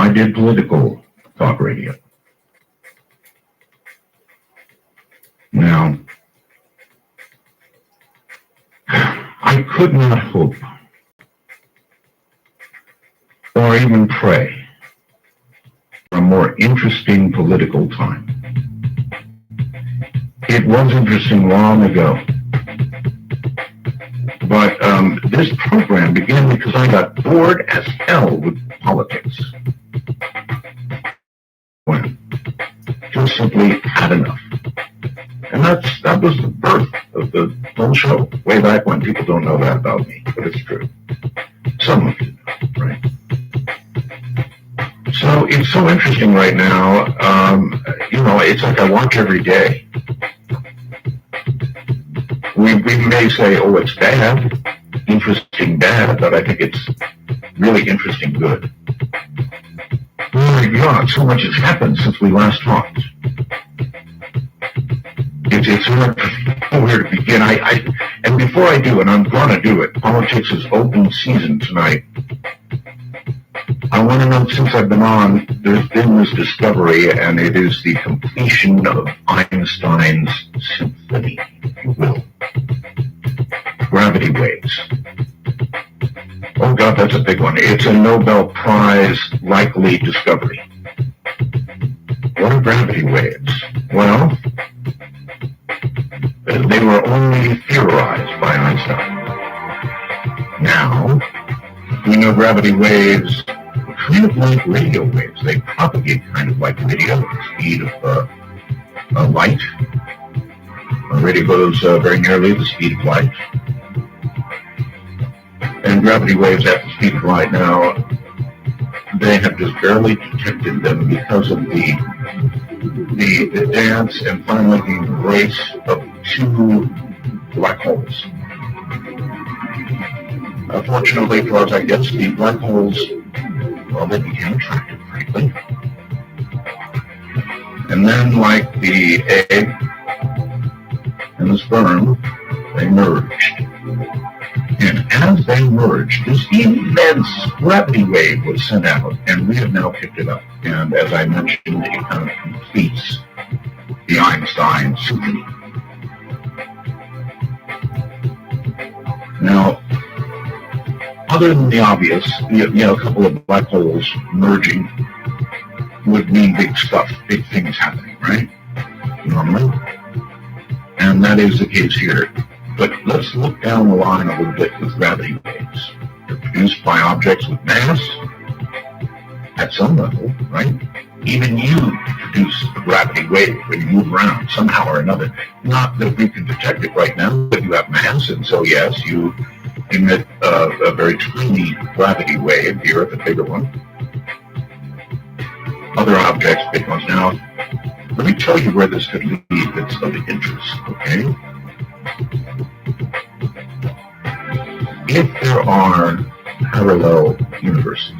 I did political talk radio. Now, I could not hope or even pray for a more interesting political time. It was interesting long ago, but this program began because I got bored as hell with politics. Well, just simply had enough. And that was the birth of the whole show, way back when. People don't know that about me, but it's true. Some of you know, right? So it's so interesting right now. It's like I watch every day. We may say, oh, it's bad, interesting bad, but I think it's really interesting good. Oh my God, so much has happened since we last talked. It's hard where to begin. And before I do, and I'm going to do it, politics is open season tonight. I want to know, since I've been on, there's been this discovery, and it is the completion of Einstein's symphony, if you will. Gravity waves. Oh God, that's a big one. It's a Nobel Prize likely discovery. What are gravity waves? Well, they were only theorized by Einstein. Now, we know gravity waves are kind of like radio waves. They propagate kind of like radio at the speed of light. Radio goes very nearly the speed of light. And gravity waves at the speed of light now, they have just barely detected them because of the dance and finally the embrace of two black holes. Fortunately for us, I guess, the black holes, well, they became attractive, frankly. And then, like the egg and the sperm, they merged. And as they merged, this immense gravity wave was sent out, and we have now picked it up. And as I mentioned, it kind of completes the Einstein symphony. Now, other than the obvious, a couple of black holes merging would mean big stuff, big things happening, right? Normally. And that is the case here. But let's look down the line a little bit with gravity waves. They're produced by objects with mass at some level, right? Even you produce a gravity wave when you move around somehow or another. Not that we can detect it right now, but you have mass, and so yes, you emit a very tiny gravity wave, the Earth a bigger one. Other objects, big ones. Now, let me tell you where this could lead that's of interest, okay? If there are parallel universes,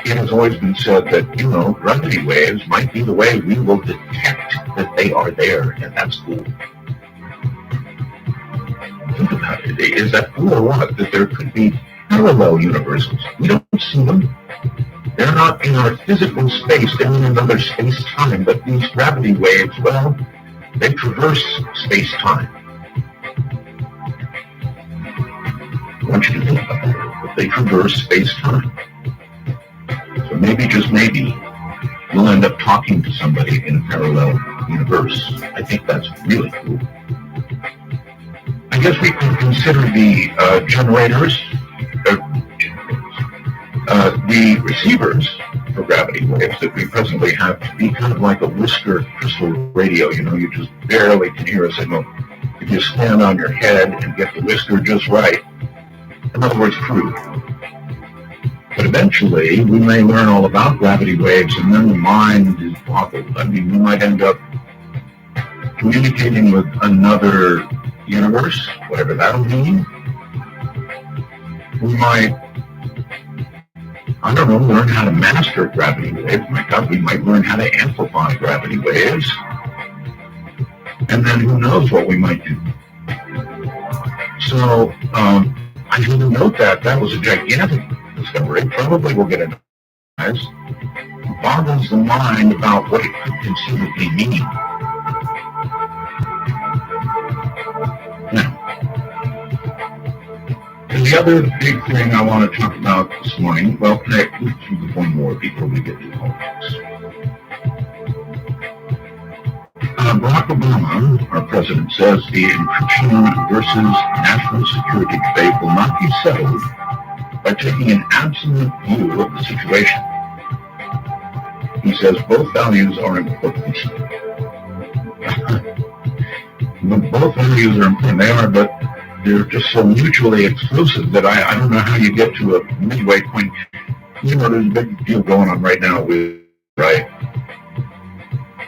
it has always been said that, gravity waves might be the way we will detect that they are there, and that's cool. Think about it. Is that cool or what? That there could be parallel universes. We don't see them. They're not in our physical space. They're in another space-time. But these gravity waves, well, they traverse space-time. I want you to think about that. But they traverse space-time. So maybe, just maybe, we'll end up talking to somebody in a parallel universe. I think that's really cool. I guess we can consider the generators, the receivers for gravity waves that we presently have to be kind of like a whisper crystal radio. You just barely can hear a signal. If you stand on your head and get the whisker just right, in other words, crude. But eventually, we may learn all about gravity waves, and then the mind is boggled. I mean, we might end up communicating with another universe, whatever that'll mean. We might, learn how to master gravity waves. My God, we might learn how to amplify gravity waves. And then who knows what we might do. So, I didn't note that was a gigantic discovery. Probably we'll get another boggles the mind about what it could conceivably mean. Now, and the other big thing I want to talk about this morning, well, let's do one more before we get to politics. Barack Obama, our president, says the encryption versus national security debate will not be settled by taking an absolute view of the situation. He says both values are important. Both values are important. They are, but they're just so mutually exclusive that I don't know how you get to a midway point. You know, there's a big deal going on right now with, right?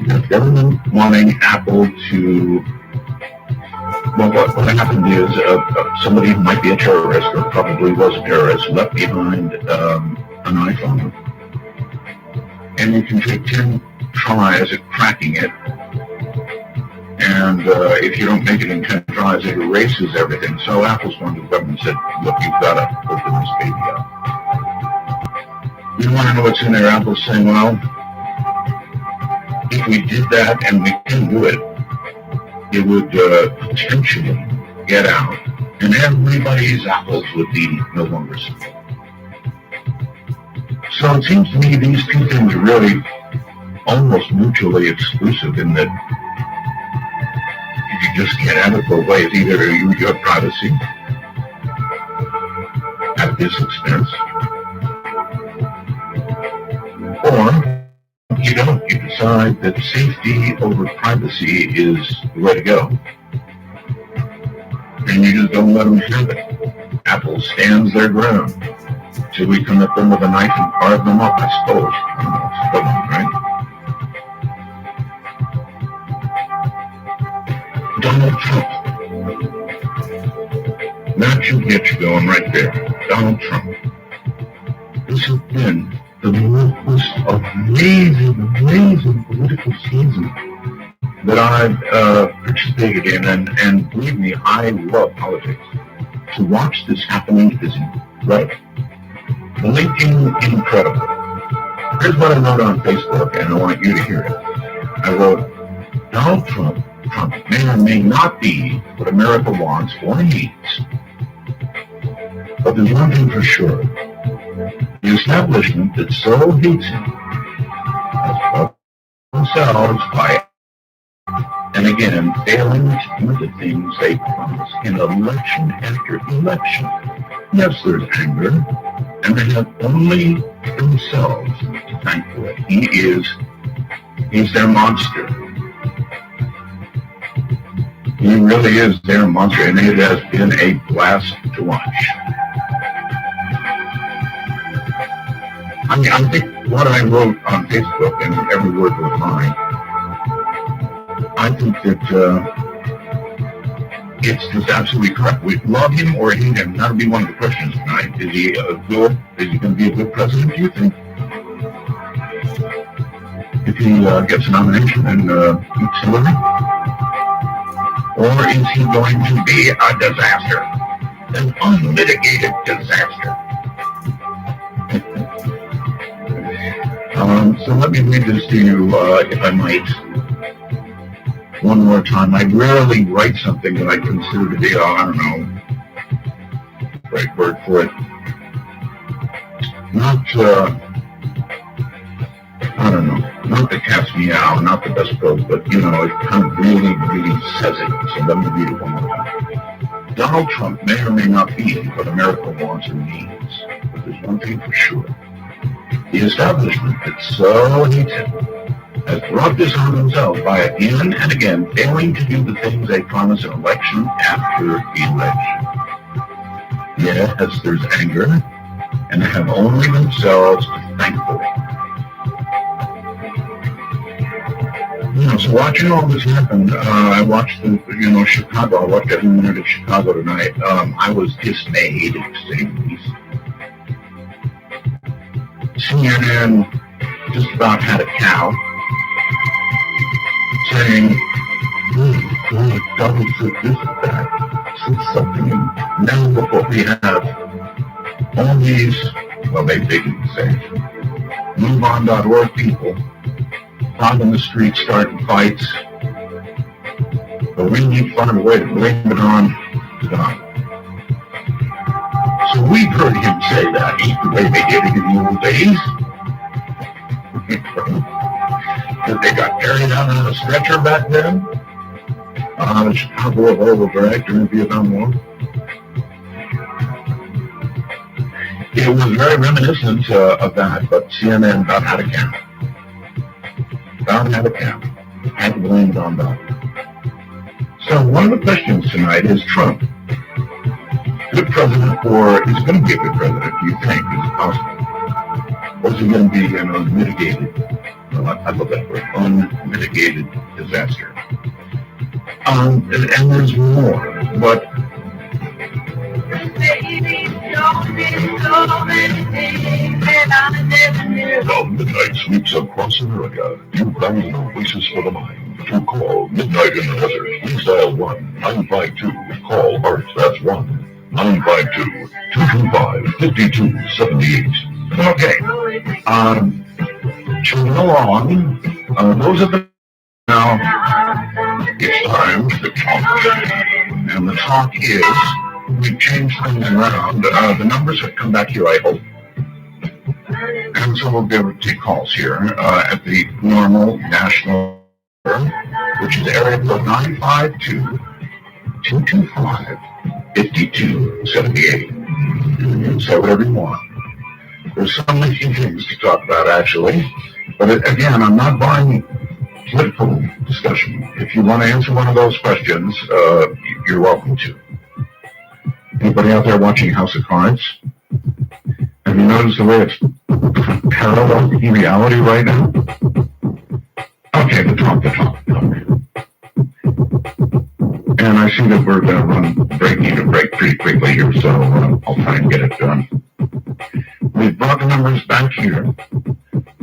The government wanting Apple to, well, what happened is somebody who might be a terrorist, or probably was a terrorist, left behind an iPhone. And you can take 10 tries at cracking it. And if you don't make it in 10 tries, it erases everything. So Apple's going to the government and said, look, you've got to open this baby up. You want to know what's in there? Apple's saying, well, if we did that, and we can do it, it would potentially get out, and everybody's apples would be no longer secure. So it seems to me these two things are really almost mutually exclusive in that you just can't have it both ways. Either you have privacy at this expense, or you don't. You decide that safety over privacy is the way to go. And you just don't let them have it. Apple stands their ground till we come at them with a knife and carve them up, I suppose. I don't know, it's stubborn, right? Donald Trump. That should get you going right there. Donald Trump. This has been the most amazing political season that I've participated in, and believe me, I love politics. To watch this happening is incredible. Blinking incredible. Here's what I wrote on Facebook, and I want you to hear it. I wrote, Donald Trump may or may not be what America wants or needs, but there's one thing for sure. The establishment that so hates him has brought themselves by, and again, failing to do the things they promise in election after election. Yes, there's anger, and they have only themselves to thank for it. He's their monster. He really is their monster, and it has been a blast to watch. I think what I wrote on Facebook, and every word was mine, I think that it's just absolutely correct. We love him or hate him. That'll be one of the questions tonight. Is he good? Is he going to be a good president, do you think? If he gets a nomination and beats Hillary? Or is he going to be a disaster? An unmitigated disaster? So let me read this to you, if I might, one more time. I rarely write something that I consider to be, I don't know, the right word for it. Not, I don't know, not the cat's meow, not the best prose, but, you know, it kind of really, really says it. So let me read it one more time. Donald Trump may or may not be what America wants or needs, but there's one thing for sure. The establishment that so hates him has brought this on themselves by again and again failing to do the things they promise in election after election. Yes, there's anger, and they have only themselves to thank for it. You know, so watching all this happen, I watched Chicago. I watched every minute of Chicago tonight. I was dismayed, to say the least. CNN just about had a cow saying, Donald said this and that, said something, and now look what we have. All these, well, they didn't say, MoveOn.org people out in the streets starting fights. But we need to find a way to blame it on God. So we've heard him say that ain't the way they did it in the old days. That they got carried out on a stretcher back then. The Chicago Revolver Drag during the Vietnam War. It was very reminiscent of that, but CNN about had a camp. Had to blame it on that. So one of the questions tonight is Trump. Good president, or is he going to be a good president, do you think? Is it possible? Or is he going to be an unmitigated, I love that word, unmitigated disaster? And there's more, but Now midnight sweeps across America. You dial Oasis for the Mind. To call Midnight in the Desert, please dial 1-952. Call Art, that's 1-952-225-5278. Okay. Chewing along, those are the... Now, it's time to talk. And the talk is, we've changed things around. The numbers have come back here, I hope. And so we'll be able to take calls here at the normal national number, which is area code 952-225-5278. You can say whatever you want. There's so many things to talk about, actually. But again, I'm not buying political discussion. If you want to answer one of those questions, you're welcome to. Anybody out there watching House of Cards? Have you noticed the way it's parallel in reality right now? Okay, the talk. And I see that we're going to need to break pretty quickly here, so I'll try and get it done. We've brought the numbers back here.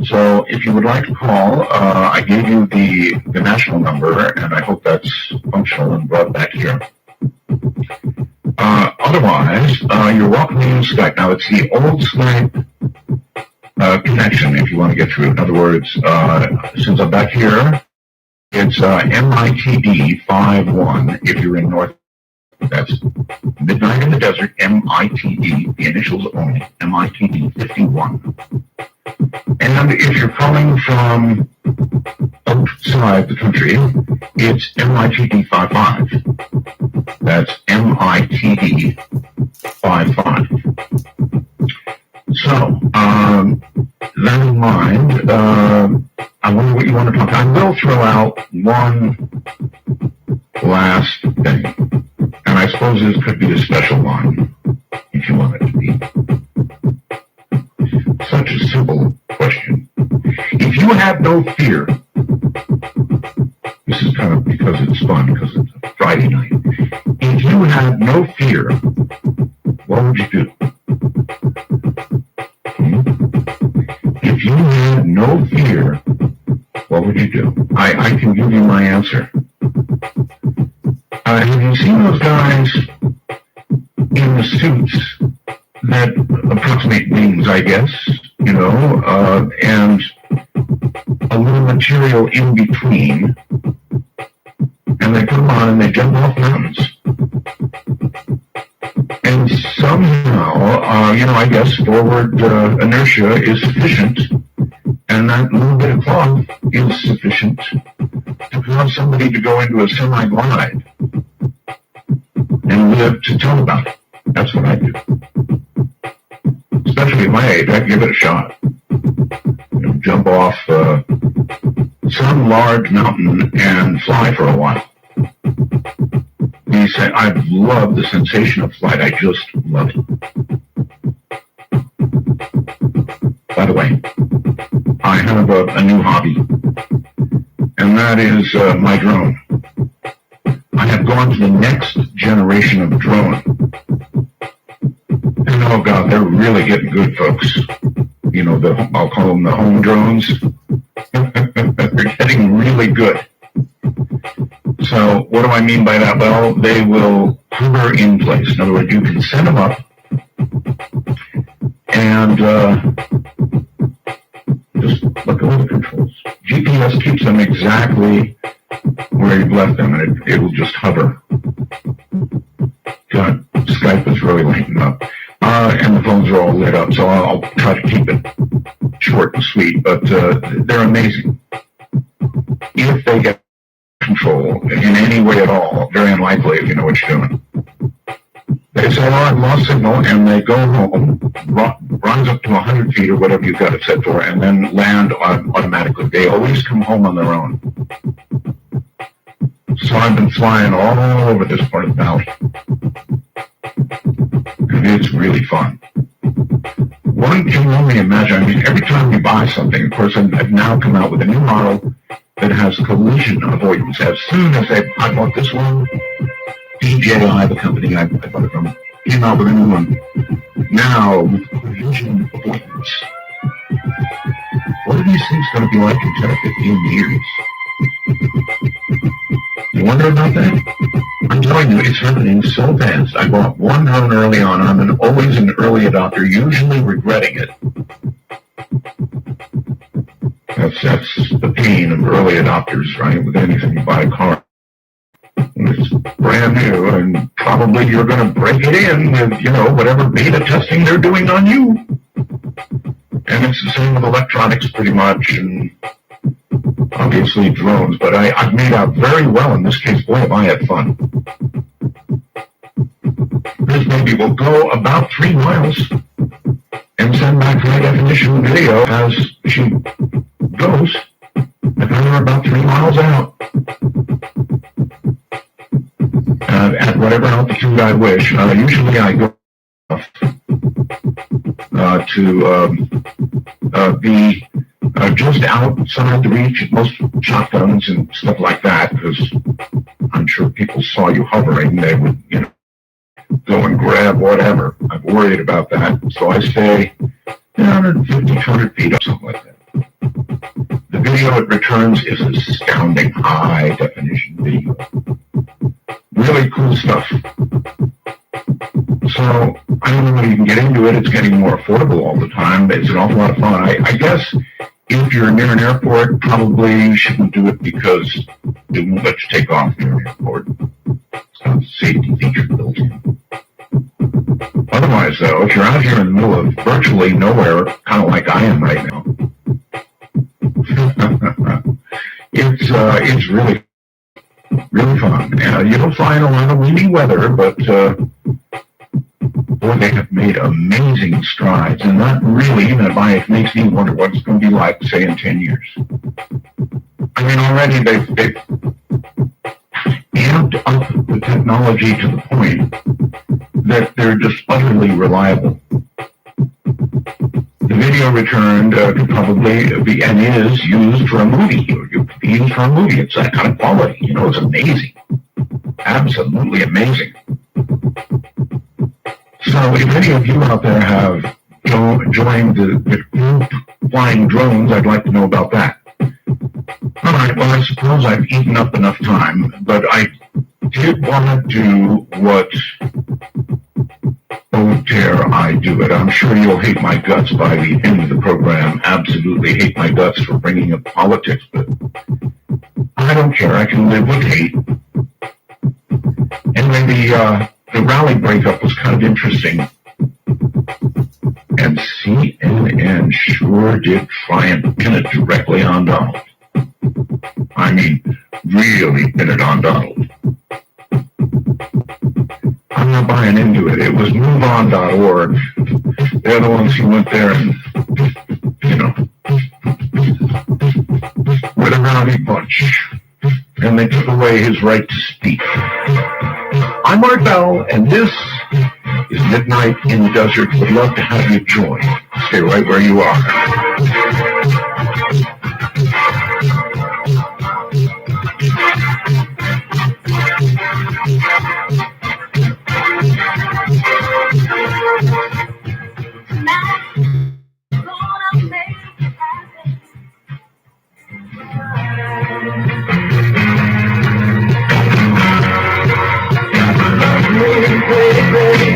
So if you would like to call, I gave you the national number, and I hope that's functional and brought back here. Otherwise, you're welcome to use Skype. Now, it's the old Skype connection if you want to get through. In other words, since I'm back here, it's MITD51 if you're in North. That's Midnight in the Desert, MITD, the initials only, MITD 51. And if you're calling from outside the country, it's MITD 55. That's MITD 55. So, that in mind, I wonder what you want to talk about. I will throw out one last thing. And I suppose this could be a special line, if you want it to be. Such a simple question. If you had no fear, this is kind of because it's fun, because it's a Friday night. If you had no fear, what would you do? If you had no fear, what would you do? I can give you my answer. Have you seen those guys in the suits that approximate wings, I guess, and a little material in between, and they put them on and they jump off mountains. And somehow, I guess forward inertia is sufficient, and that little bit of cloth is sufficient to cause somebody to go into a semi-glide and live to tell about it. That's what I do. Especially at my age, I'd give it a shot. Jump off some large mountain and fly for a while. You say, I love the sensation of flight. I just love it. By the way, I have a new hobby, and that is my drone. I have gone to the next generation of drone. And oh God, they're really getting good, folks. I'll call them the home drones. They're getting really good. So what do I mean by that? Well, they will hover in place. In other words, you can set them up, and let go of the controls. GPS keeps them exactly where you've left them, and it will just hover. God, Skype is really lighting up. And the phones are all lit up, so I'll try to keep it short and sweet, but they're amazing. If they get control in any way at all, very unlikely if you know what you're doing. They say, oh, I've lost signal, and they go home, rise up to 100 feet or whatever you've got it set for, and then land automatically. They always come home on their own. So I've been flying all over this part of the valley. And it's really fun. One can only imagine, I mean, every time you buy something, of course, I've now come out with a new model that has collision avoidance. As soon as I bought this one, DJI, the company I bought it from, came out with a new one. Now, with collision avoidance, what are these things going to be like in 10 or 15 years? You wonder about that? I'm telling you, it's happening so fast. I bought one drone early on. I'm always an early adopter, usually regretting it. That's the pain of early adopters, right? With anything, you buy a car. It's brand new, and probably you're going to break it in with, whatever beta testing they're doing on you. And it's the same with electronics, pretty much, and obviously drones. But I've made out very well in this case. Boy, have I had fun. This baby will go about 3 miles and send back high definition video as she goes. If I'm about 3 miles out. At whatever altitude I wish. Usually I go to be just outside the reach of most shotguns and stuff like that, because I'm sure people saw you hovering, they would, go and grab whatever. I'm worried about that, so I stay 150, 200 feet or something like that. The video it returns is astounding high definition video. Really cool stuff. So, I don't know whether you can get into it. It's getting more affordable all the time. It's an awful lot of fun. I guess if you're near an airport, probably you shouldn't do it because it won't let you take off near an airport. It's got a safety feature built in. Otherwise, though, if you're out here in the middle of virtually nowhere, kind of like I am right now, it's really fun. You don't find a lot of windy weather, but boy, they have made amazing strides, and that really, it makes me wonder what it's going to be like, say, in 10 years. I mean, already they've amped up the technology to the point that they're just utterly reliable. The video returned could probably be, and is, used for a movie, or you could be used for a movie. It's that kind of quality, it's amazing. Absolutely amazing. So if any of you out there have joined the group Flying Drones, I'd like to know about that. All right, well, I suppose I've eaten up enough time, but I did want to do what, oh dare I do it. I'm sure you'll hate my guts by the end of the program, absolutely hate my guts for bringing up politics, but I don't care. I can live with hate. Anyway, the rally breakup was kind of interesting. And CNN sure did try and pin it directly on Donald. I mean, really pin it on Donald. I'm not buying into it. It was MoveOn.org. They're the ones who went there and, with a rowdy bunch. And they took away his right to speak. I'm Art Bell, and this is Midnight in the Desert. Would love to have you join. Stay right where you are.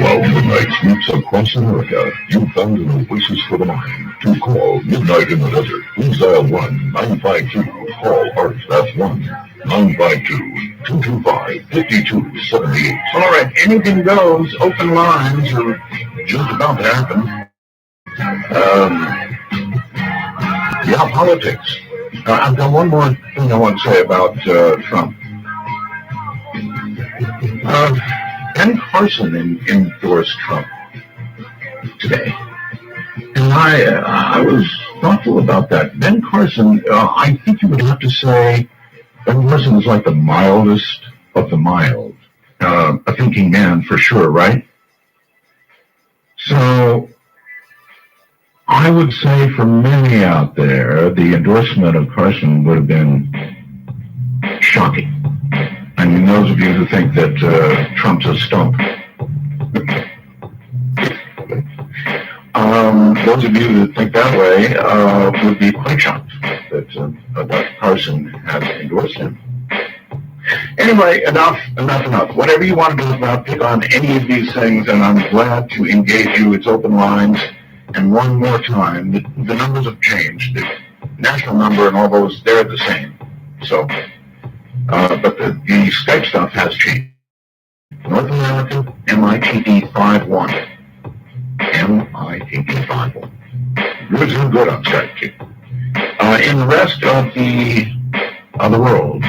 Well, the night sweeps across Across America, you found an oasis for the mind. To call Midnight in the Desert, please dial 1-952. Call Art, that's 1-952-225-5278. All right, anything goes. Open lines are just about to happen. Yeah, politics. I've got one more thing I want to say about Trump. Ben Carson endorsed Trump today. And I was thoughtful about that. Ben Carson, I think you would have to say Ben Carson is like the mildest of the mild. A thinking man for sure, right? So I would say for many out there, the endorsement of Carson would have been shocking. I mean, those of you who think that Trump's a stump. Those of you who think that way would be quite shocked that Carson has endorsed him. Anyway, enough. Whatever you want to do about, pick on any of these things, and I'm glad to engage you. It's open lines. And one more time, the numbers have changed. The national number and all those, they're the same. So, but the Skype stuff has changed. North America, MITD 51. MITD 51. You're doing good on Skype, too. In the rest of the world,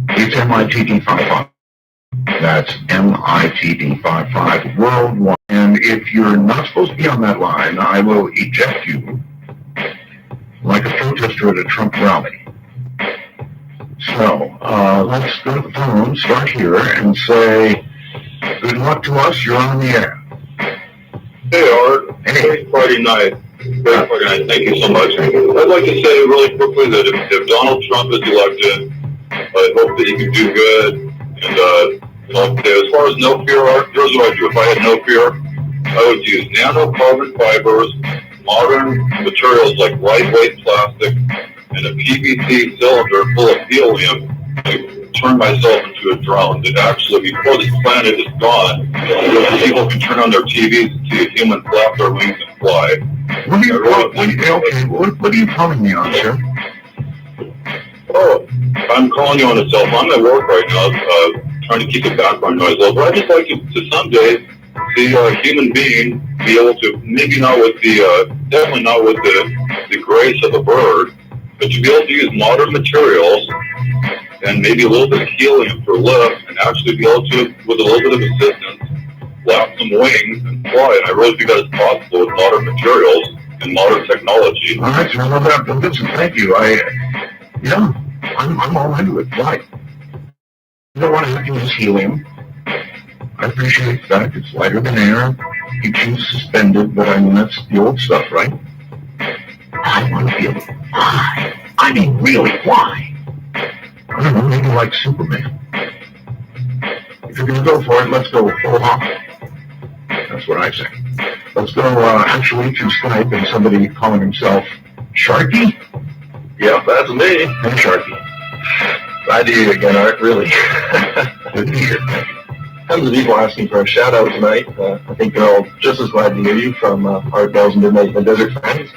it's MITD 55. That's MITD 55 worldwide. And if you're not supposed to be on that line, I will eject you like a protester at a Trump rally. So, let's go to the phone, start here, and say, good luck to us, you're on the air. Hey, Art. Hey. Friday night. Thank you so much. I'd like to say really quickly that if Donald Trump is elected, I hope that he can do good. And, as far as no fear, Art, here's what I do. If I had no fear, I would use nanocarbon fibers, modern materials like lightweight plastic, and a PVC cylinder full of helium to turn myself into a drone. That actually, before this planet is gone, people can turn on their TVs and see a human flap their wings and fly. What are you calling me on, sir? Oh, I'm calling you on a cell phone. I'm at work right now, trying to keep the background noise low. But I'd just like to someday see a human being be able to, maybe not with definitely not with the grace of a bird, but to be able to use modern materials and maybe a little bit of helium for lift, and actually be able to, with a little bit of assistance, flap some wings and fly. And I really think that is possible with modern materials and modern technology. All right, sir. Well, listen, thank you. I'm all into it. Fly. You don't want to have to use helium. I appreciate that. It's lighter than air. Keeps you suspended, but I mean, that's the old stuff, right? I want to be able to fly. I mean, really fly. I don't know, maybe like Superman. If you're going to go for it, let's go full hop. That's what I say. Let's go actually to Skype and somebody calling himself Sharky. Yeah, that's me. Hey, Sharky. Glad to hear you again, Art, really. Good to hear. Tons of people asking for a shout-out tonight. I think they're all just as glad to hear you from Art Bell's and Midnight in the Desert fans.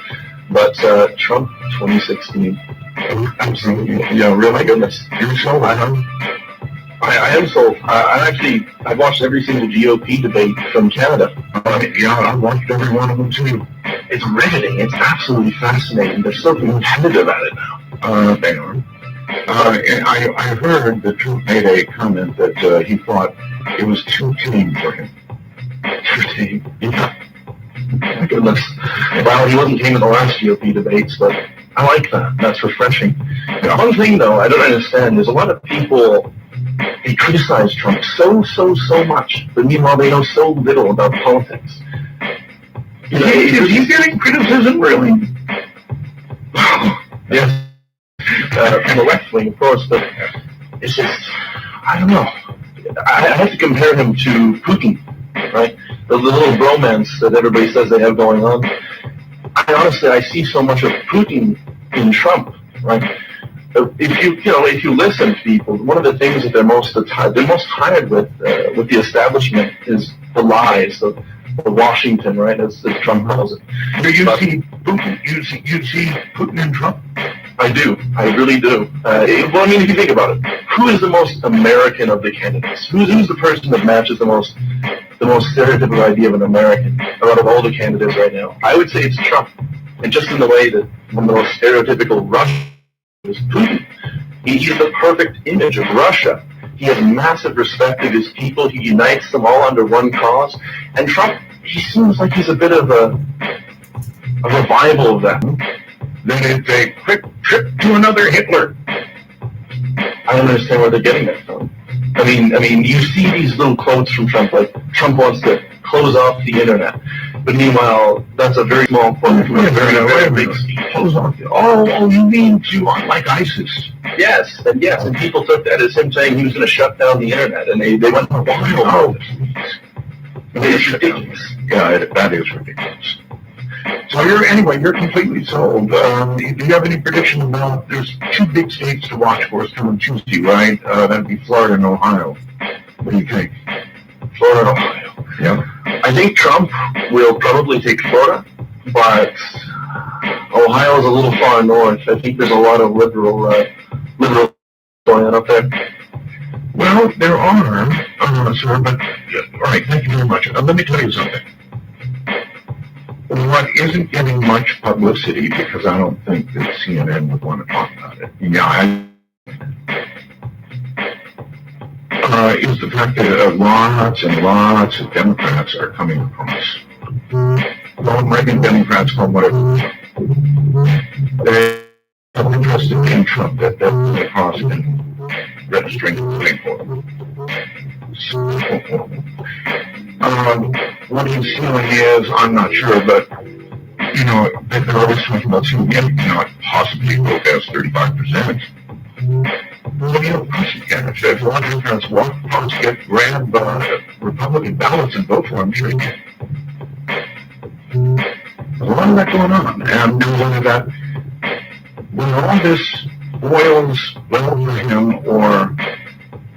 But Trump 2016. Absolutely. Yeah, really, my goodness. You're so right on. I am sold. I've watched every single GOP debate from Canada. I've watched every one of them too. It's riveting. It's absolutely fascinating. They're so competitive at it now. They are. I heard that Trump made a comment that he thought it was too tame for him. Too tame? Yeah. My goodness. Well, he wasn't tame in the last GOP debates, but I like that. That's refreshing. One thing, though, I don't understand, there's a lot of people, they criticize Trump so much, but meanwhile they know so little about politics. Is he getting criticism, really? Yes. From the left wing, of course, but it's just, I don't know. I have to compare him to Putin, right? The little bromance that everybody says they have going on. I see so much of Putin in Trump, right? If you listen to people, one of the things that they're most tired with the establishment is the lies, the or Washington, right, as Trump calls it. Do you see Putin? You see Putin and Trump? I do. I really do. Well, I mean, if you think about it, who is the most American of the candidates? Who's the person that matches the most stereotypical idea of an American out of all the candidates right now? I would say it's Trump. And just in the way that the most stereotypical Russian is Putin. He's the perfect image of Russia. He has massive respect of his people. He unites them all under one cause. And Trump, he seems like he's a bit of a revival of that. Then it's a quick trip to another Hitler. I don't understand where they're getting that from. I mean, you see these little quotes from Trump, like Trump wants to close off the internet. But meanwhile, that's a very small quote from a very big speech. Close off. Oh, you mean to like ISIS? Yes, and people took that as him saying he was going to shut down the internet, and they went wild. Oh, It's ridiculous. Yeah, that is ridiculous. So you're completely sold. Do you have any prediction about, there's two big states to watch for us coming Tuesday, right? That'd be Florida and Ohio. What do you think? Florida and Ohio. Yeah. I think Trump will probably take Florida, but Ohio is a little far north. I think there's a lot of liberal going on up there. Well, there are, sir, but, all right, thank you very much. Let me tell you something. What isn't getting much publicity, because I don't think that CNN would want to talk about it, is the fact that lots and lots of Democrats are coming across. Well, Reagan Democrats call whatever. They're interested in Trump, that they're coming across and registering to voting for him. What he's feeling is, I'm not sure, but, they're always talking about possibly go past 35%. Well, if a lot of Democrats want to grab Republican ballots and vote for him, sure you can. There's a lot of that going on, and when all this boils well for him, or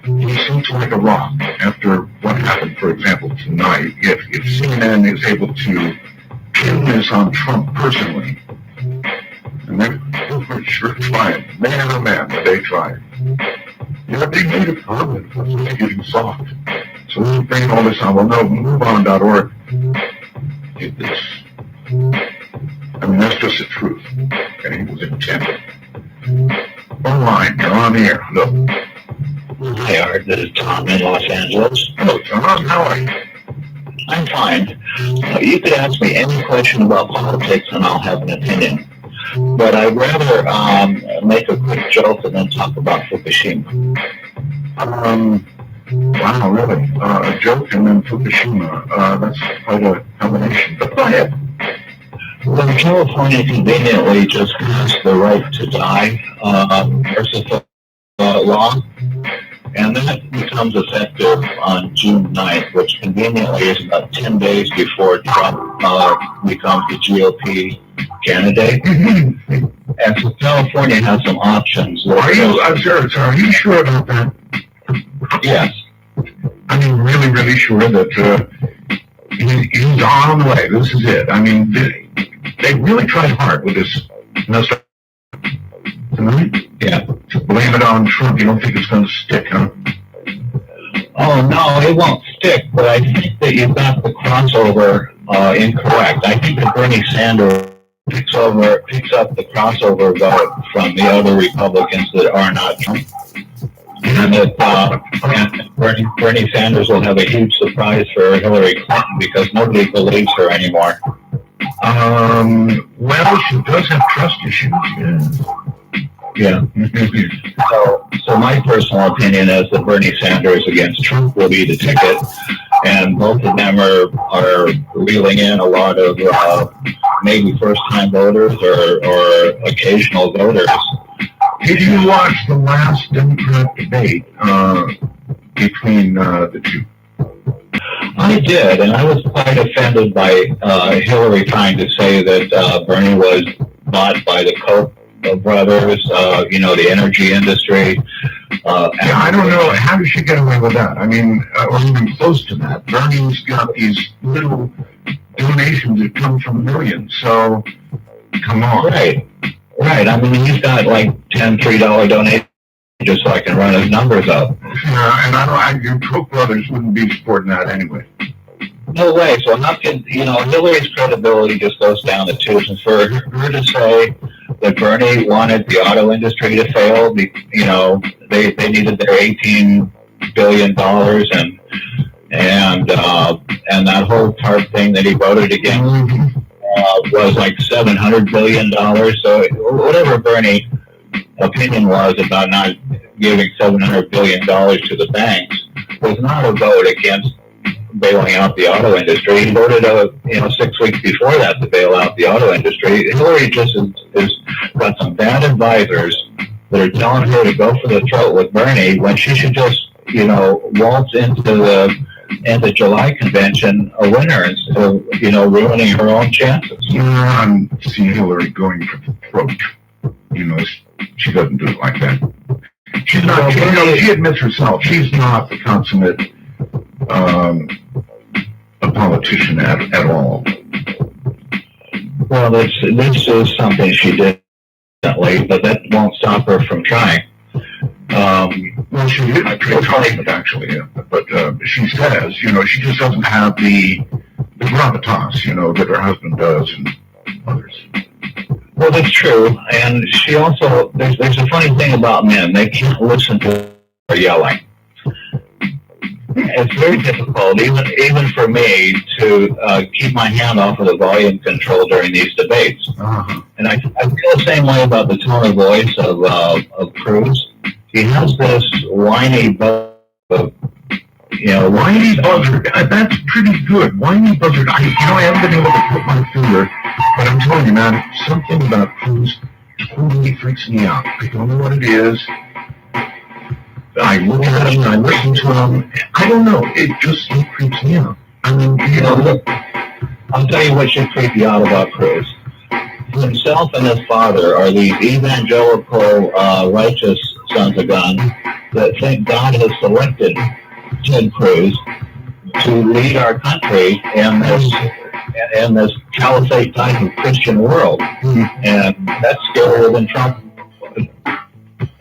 he seems like a rock after what happened, for example, tonight. If CNN is able to pin this on Trump personally, and they're sure trying, man oh man, but they tried. They made it permanent. It's getting soft. So we're bringing all this on. Well, no, MoveOn.org did this. That's just the truth. Okay, it was intended. Online, you're on the air. Look. Hi, Art. This is Tom in Los Angeles. Hello, Tom. How are you? I'm fine. You could ask me any question about politics and I'll have an opinion. But I'd rather make a quick joke and then talk about Fukushima. Wow, really? A joke and then Fukushima. That's quite a combination. But go ahead. Well, California conveniently just passed the right to die versus law. And that becomes effective on June 9th, which conveniently is about 10 days before Trump becomes the GOP candidate. And so California has some options. Are you sure about that? Yes. Really, really sure that he's on the way. This is it. They really tried hard with this. Yeah. To blame it on Trump. You don't think it's going to stick, huh? Oh, no, it won't stick, but I think that you've got the crossover incorrect. I think that Bernie Sanders picks up the crossover vote from the other Republicans that are not Trump. And that Bernie Sanders will have a huge surprise for Hillary Clinton because nobody believes her anymore. Well, she does have trust issues, Yeah. So my personal opinion is that Bernie Sanders against Trump will be the ticket, and both of them are reeling in a lot of maybe first-time voters or occasional voters. Did you watch the last Democrat debate between the two? I did, and I was quite offended by Hillary trying to say that Bernie was bought by the Koch brothers, the energy industry. Yeah, I don't know. How does she get away with that? I mean, or even close to that. Bernie's got these little donations that come from millions. So, come on. Right. I mean, he's got like $10 $3 donations just so I can run his numbers up. Yeah, and your Koch brothers wouldn't be supporting that anyway. No way. So how could, Hillary's credibility just goes down the tubes. And for her to say that Bernie wanted the auto industry to fail, they needed their $18 billion and that whole TARP thing that he voted against was like $700 billion. So whatever Bernie's opinion was about not giving $700 billion to the banks was not a vote against bailing out the auto industry. He voted, 6 weeks before that to bail out the auto industry. Hillary just is got some bad advisors that are telling her to go for the throat with Bernie when she should just, waltz into the July convention a winner instead of, ruining her own chances. I see Hillary going for the throat. She doesn't do it like that. She's not. She admits herself. She's not the consummate a politician at all. Well, this is something she did recently, but that won't stop her from trying. Well, she did try it actually, yeah. But she says, she just doesn't have the gravitas, that her husband does and others. Well, that's true, and she also there's a funny thing about men; they can't listen to her yelling. It's very difficult, even for me, to keep my hand off of the volume control during these debates. Uh-huh. And I feel the same way about the tone of voice of Cruz. He has this whiny whiny buzzard. That's pretty good. Whiny buzzard. I haven't been able to put my finger, but I'm telling you, man, something about Cruz totally freaks me out. I don't know what it is. I look at him, I listen to him. I don't know. It just creeps me out. I mean, I'll tell you what should creep you out about Cruz. Himself and his father are these evangelical, righteous sons of God that think God has selected Ted Cruz to lead our country in this caliphate type of Christian world. And that's scarier than Trump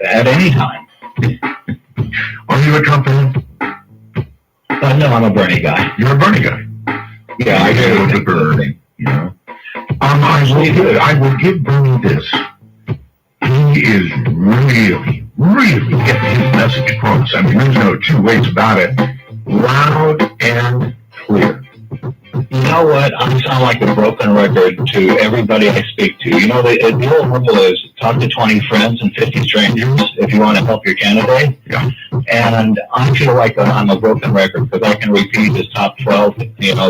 at any time. Are you a Trump fan? No, I'm a Bernie guy. You're a Bernie guy. Yeah, I do. The Bernie, I will give Bernie this. He is really, really getting his message across. I mean, there's no two ways about it. Loud and clear. You know what? I sound like a broken record to everybody I speak to. The old rule is talk to 20 friends and 50 strangers if you want to help your candidate. Yeah. And I feel like I'm a broken record because I can repeat his top 12,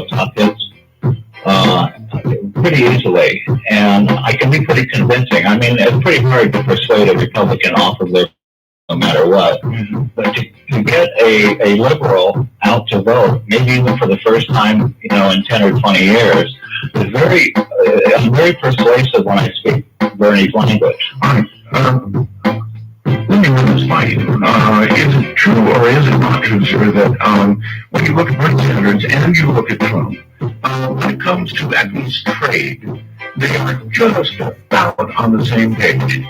top hits pretty easily. And I can be pretty convincing. I mean, it's pretty hard to persuade a Republican off of their no matter what. Mm-hmm. But to get a liberal out to vote, maybe even for the first time, in 10 or 20 years, is I'm very persuasive when I speak Bernie's language. Let me run this by you. Is it true or is it not true, sir, that when you look at Bernie Sanders and you look at Trump, when it comes to at least trade, they are just about on the same page?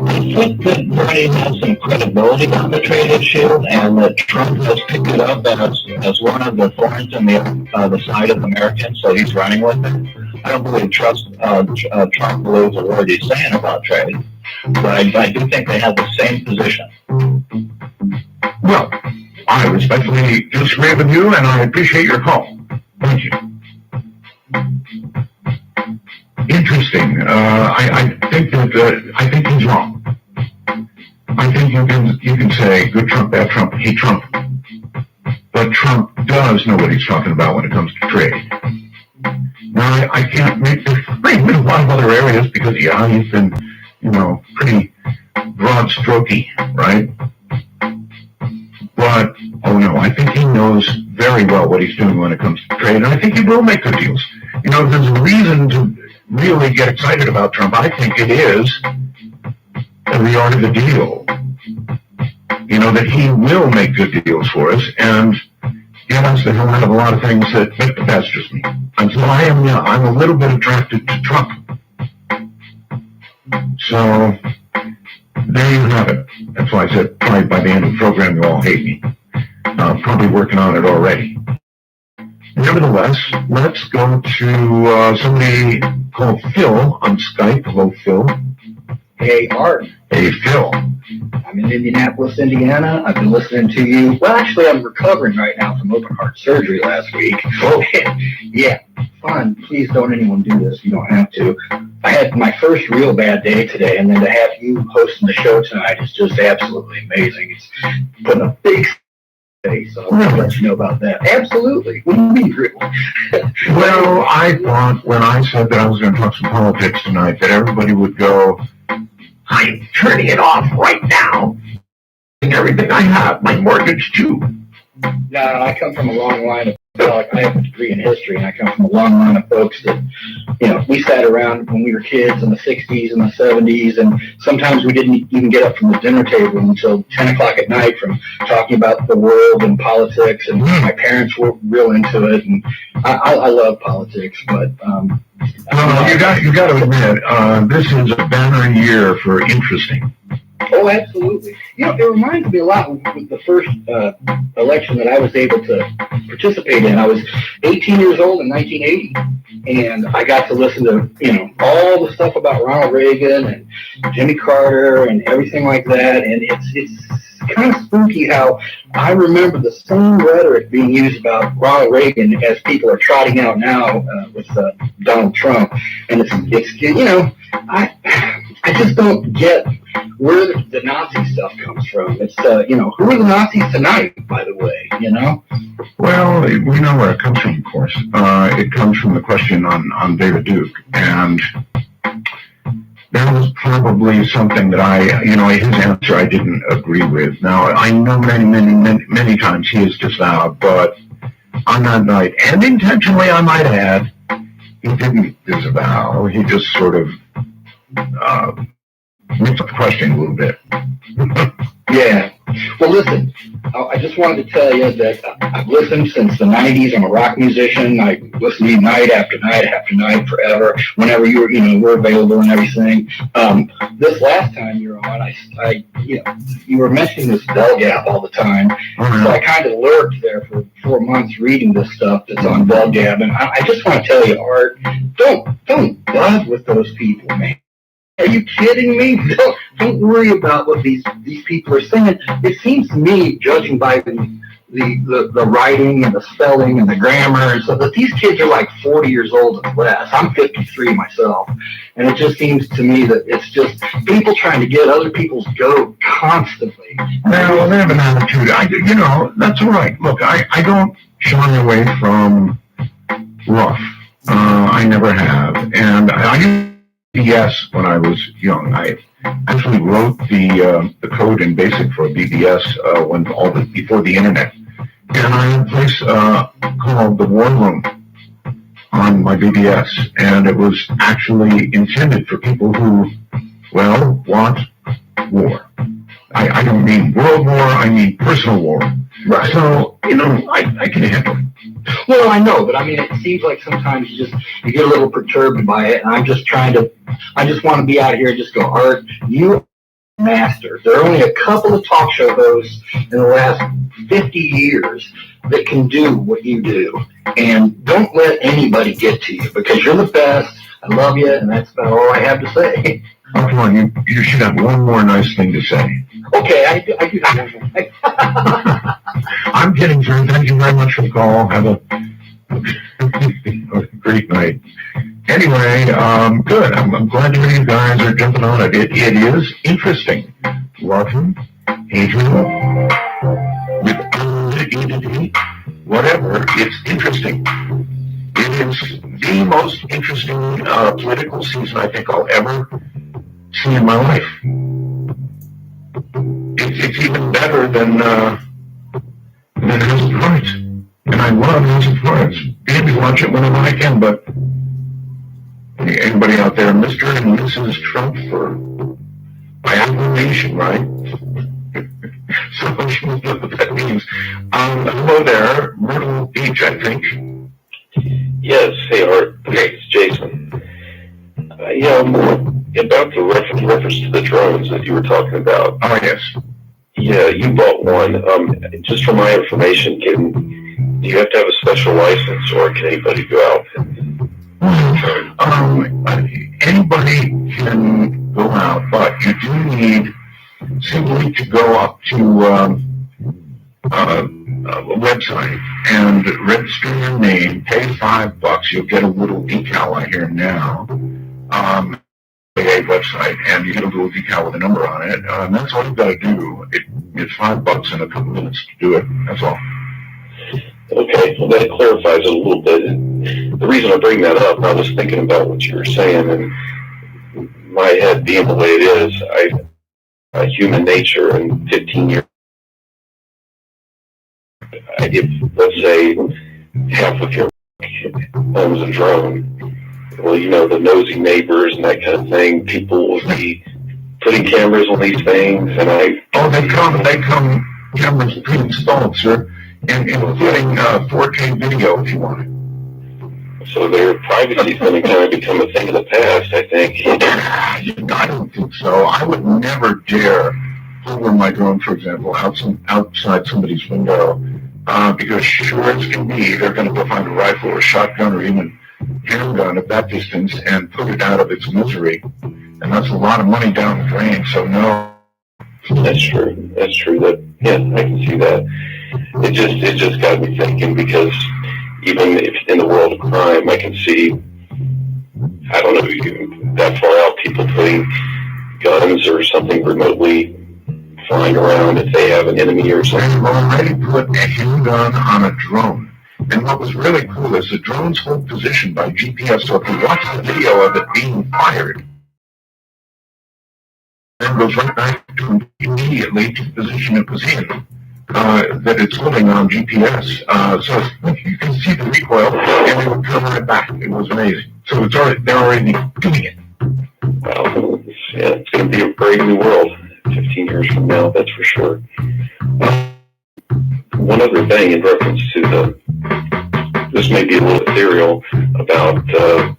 I think that Bernie has some credibility on the trade issue, and that Trump has picked it up as one of the thorns in the side of Americans, so he's running with it. I don't believe Trump believes a word he's saying about trade, but I do think they have the same position. Well, I respectfully disagree with you, and I appreciate your call. Thank you. Interesting. I think that I think he's wrong. I think you can say good Trump, bad Trump, hate Trump, but Trump does know what he's talking about when it comes to trade. Now I can't make this in a lot of other areas because he's been pretty broad strokey, right? But I think he knows very well what he's doing when it comes to trade, and I think he will make good deals. If there's a reason to really get excited about Trump, I think it is of the art of the deal. You know, that he will make good deals for us, and get us the hell out of a lot of things that's just me. And so I'm a little bit attracted to Trump. So, there you have it. That's why I said probably by the end of the program you'll all hate me. Probably working on it already. Nevertheless, let's go to somebody called Phil on Skype. Hello, Phil. Hey, Art. Hey, Phil. I'm in Indianapolis, Indiana. I've been listening to you. Well, actually, I'm recovering right now from open heart surgery last week. Oh. Yeah, fun. Please don't anyone do this. You don't have to. I had my first real bad day today, and then to have you hosting the show tonight is just absolutely amazing. It's putting a big face, so I'll let you know about that. Absolutely. What do you mean, real? Well, I thought when I said that I was going to talk some politics tonight that everybody would go, I'm turning it off right now. Everything I have, my mortgage too. No, I come from a long line of, I have a degree in history, and I come from a long line of folks that, you know, we sat around when we were kids in the 60s and the 70s, and sometimes we didn't even get up from the dinner table until 10 o'clock at night from talking about the world and politics, and my parents were real into it, and I love politics, but... you got to admit, this is a banner year for interesting. Oh, absolutely. You know, it reminds me a lot with the first election that I was able to participate in. I was 18 years old in 1980, and I got to listen to, you know, all the stuff about Ronald Reagan and Jimmy Carter and everything like that, and it's kind of spooky how I remember the same rhetoric being used about Ronald Reagan as people are trotting out now with Donald Trump, and it's you know, I just don't get where the Nazi stuff comes from. It's, you know, who are the Nazis tonight, by the way, you know? Well, we know where it comes from, of course. It comes from the question on David Duke, and that was probably something that you know, his answer I didn't agree with. Now, I know many times he is disavowed, but on that night, and intentionally I might add, he didn't disavow, he just sort of mixed up the question a little bit. Yeah. Well, listen, I just wanted to tell you that I've listened since the 90s. I'm a rock musician. I listen to you night after night after night forever, whenever you were available and everything. This last time you were on, I you know, you were mentioning this Bell Gap all the time. So I kind of lurked there for 4 months reading this stuff that's on Bell Gap. And I just want to tell you, Art, don't buzz with those people, man. Are you kidding me? Don't worry about what these people are saying. It seems to me, judging by the writing and the spelling and the grammar and stuff, that these kids are like 40 years old and less. I'm 53 myself, and it just seems to me that it's just people trying to get other people's goat constantly. Well, they have an attitude. You know, that's all right. Look, I don't shy away from rough. I never have, and I BBS when I was young. I actually wrote the code in BASIC for BBS when before the internet, and I had a place called the War Room on my BBS, and it was actually intended for people who, well, want war. I don't mean world war, I mean personal war. Right. So, you know, I can handle it. Well, I know, but I mean, it seems like sometimes you get a little perturbed by it, and I just want to be out here and just go, Art, you master. There are only a couple of talk show hosts in the last 50 years that can do what you do, and don't let anybody get to you, because you're the best. I love you, and that's about all I have to say. Oh, come on, you should have one more nice thing to say. Okay, I do have one more. I'm kidding, sir. Thank you very much for the call. Have a great night. Anyway, good. I'm glad to hear you guys are jumping on it. It is interesting. Welcome, Adrian, with whatever. It's interesting. It is the most interesting political season I think I'll ever see in my life. It's even better than House of Cards. And I love House of Cards. Maybe watch it whenever I can, but anybody out there, Mr. and Mrs. Trump, I triangulation, right? So you know what that means. Hello there, Myrtle Beach, I think. Yes, hey Art, it's Jason. About the reference to the drones that you were talking about. Oh, yes. Yeah, you bought one. Just for my information, do you have to have a special license, or can anybody go out? Anybody can go out, but you do need simply to go up to a website and register your name, pay $5. You'll get a little decal I hear now. A website, and you get a little decal with a number on it. And that's all you've got to do. It's $5 in a couple minutes to do it. That's all. Okay, well that clarifies it a little bit. And the reason I bring that up, I was thinking about what you were saying, and my head being the way it is, human nature in 15 years, if, let's say, half of your owns a drone, well, you know, the nosy neighbors and that kind of thing, people will be putting cameras on these things, and they come cameras pre-installed, sir, and including 4K video if you want it. So their privacy is going to kind of become a thing of the past, I think. I don't think so. I would never dare hover my drone, for example, outside somebody's window, because sure as can be, they're going to go find a rifle or a shotgun or even handgun at that distance and put it out of its misery. And that's a lot of money down the drain, so no. That's true. That's true. I can see that. It just got me thinking, because even if in the world of crime, I can see, I don't know, that far out, people putting guns or something remotely flying around if they have an enemy or something. They've already put a handgun on a drone. And what was really cool is the drones hold position by GPS, so if you watch the video of it being fired, then goes right back to immediately to the position it was in, that it's holding on GPS. So you can see the recoil, and it would come right back. It was amazing. So they're already doing it. Well, it's going to be a brave new world 15 years from now, that's for sure. One other thing in reference to this may be a little ethereal, about the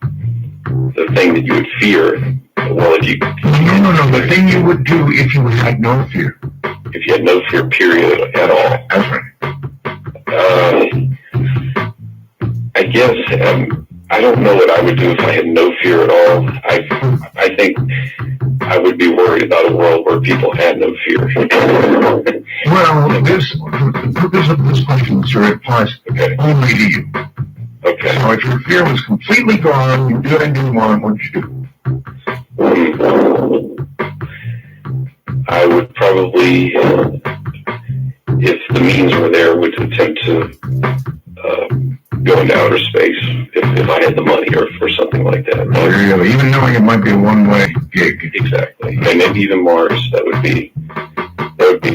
thing that you would fear. Well, if you... No, the thing you would do if you had no fear. If you had no fear, period, at all. That's right. I guess, I don't know what I would do if I had no fear at all. I think I would be worried about a world where people had no fear. Well, the purpose of this question, sir, applies only to you. Okay. So if your fear was completely gone, you did anything you want, what'd you do? I would probably, if the means were there, would attempt to go into outer space if I had the money or something like that. Really? Even knowing it might be a one-way gig. Exactly. And maybe even Mars, that would be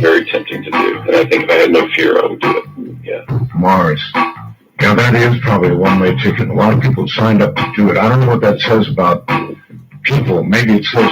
very tempting to do. And I think if I had no fear, I would do it. Yeah. Mars. Yeah, that is probably a one-way ticket. A lot of people signed up to do it. I don't know what that says about people. Maybe it says